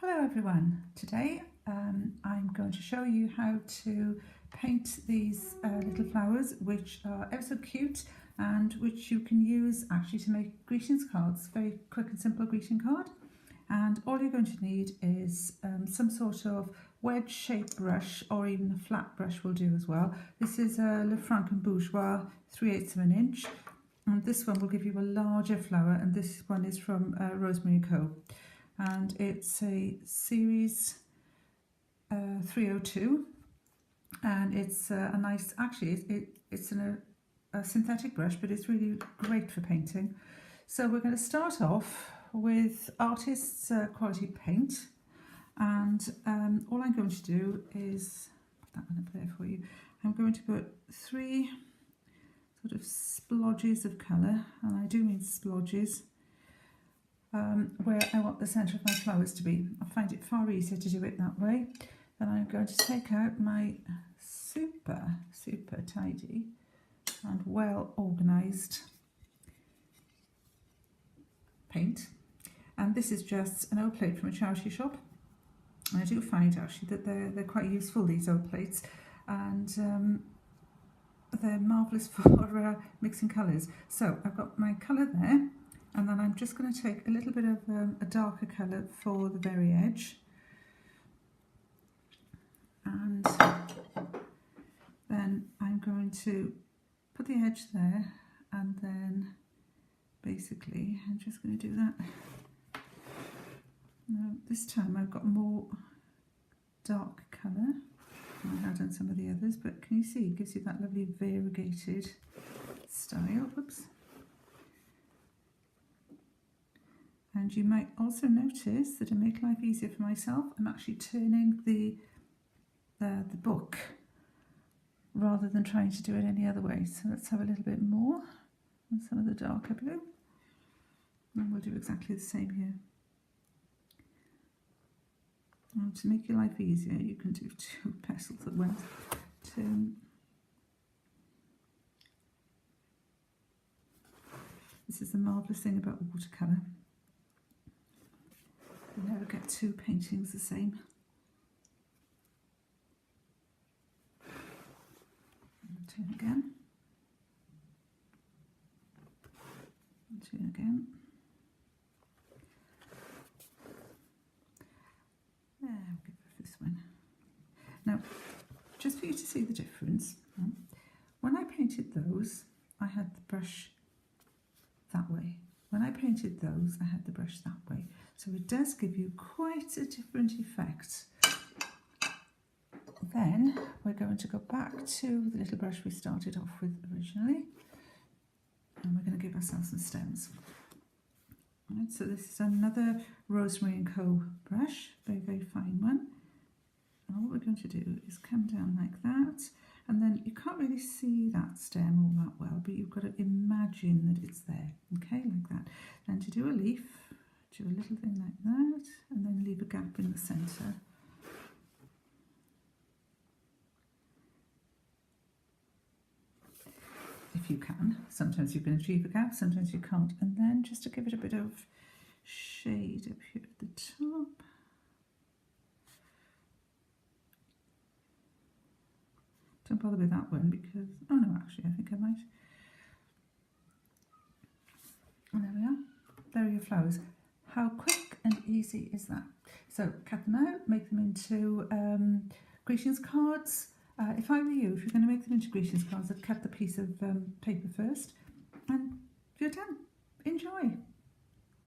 Hello everyone, today I'm going to show you how to paint these little flowers which are ever so cute and which you can use actually to make greetings cards. Very quick and simple greeting card, and all you're going to need is some sort of wedge shaped brush, or even a flat brush will do as well. This is a Le Franc and Bourgeois 3/8 of an inch, and this one will give you a larger flower, and this one is from Rosemary & Co. And it's a series 302, and it's a nice, actually it's a synthetic brush, but it's really great for painting. So we're going to start off with artist's quality paint, and all I'm going to do is put that one up there for you. I'm going to put 3 sort of splodges of colour, and I do mean splodges, where I want the centre of my flowers to be. I find it far easier to do it that way. Then I'm going to take out my super tidy and well organised paint, and this is just an old plate from a charity shop, and I do find actually that they're quite useful, these old plates, and they're marvellous for mixing colours. So I've got my colour there, and then I'm just going to take a little bit of a darker colour for the very edge, and then I'm going to put the edge there, and then basically I'm just going to do that. Now this time I've got more dark colour than I had on some of the others, but can you see it gives you that lovely variegated style. Oops. And you might also notice that to make life easier for myself, I'm actually turning the book rather than trying to do it any other way. So let's have a little bit more on some of the darker blue, and we'll do exactly the same here. And to make your life easier, you can do 2 petals at once. This is the marvellous thing about watercolour. You never get 2 paintings the same. And turn again. And turn again. There, I'll give it this one. Now, just for you to see the difference, when I painted those, I had the brush that way. When I painted those, I had the brush that way. So it does give you quite a different effect. Then we're going to go back to the little brush we started off with originally, and we're going to give ourselves some stems. Right, so this is another Rosemary & Co. brush, very, very fine one. And all we're going to do is come down like that, and then you can't really see that stem all that well, but you've got to imagine that it's there, okay, like that. Then to do a leaf, do a little thing like that, and then leave a gap in the centre. If you can. Sometimes you can achieve a gap, sometimes you can't. And then just to give it a bit of shade up here at the top. Don't bother with that one because, oh no, actually I think I might. And there we are. There are your flowers. How quick and easy is that? So cut them out, make them into greetings cards. If I were you, if you're going to make them into greetings cards, I'd cut the piece of paper first, and you're done. Enjoy.